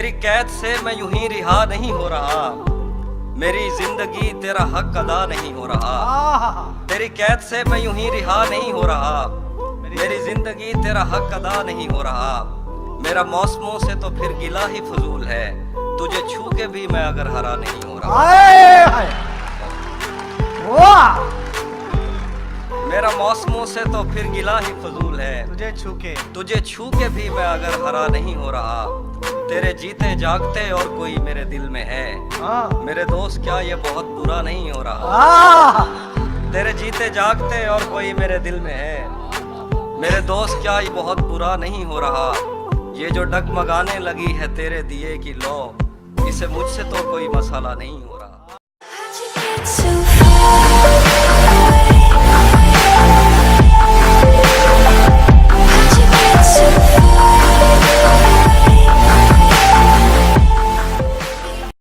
तेरी कैद से मैं यूं ही रिहा नहीं हो रहा, मेरी जिंदगी तेरा हक अदा नहीं हो रहा। तेरी कैद से मैं यूं ही रिहा नहीं हो रहा, मेरी जिंदगी तेरा हक अदा नहीं हो रहा। मेरा मौसमों से तो फिर गिला ही फजूल है, तुझे छू के भी मैं अगर हरा नहीं हो रहा। मेरा मौसमों से तो फिर गिला ही फजूल है, तुझे छू के भी मैं अगर हरा नहीं हो रहा। तेरे जीते जागते और कोई मेरे दिल में है, मेरे दोस्त क्या ये बहुत बुरा नहीं हो रहा। तेरे जीते जागते और कोई मेरे दिल में है, मेरे दोस्त क्या ये बहुत बुरा नहीं हो रहा। ये जो डगमगाने लगी है तेरे दिए की लौ, इसे मुझसे तो कोई मसाला नहीं हो रहा।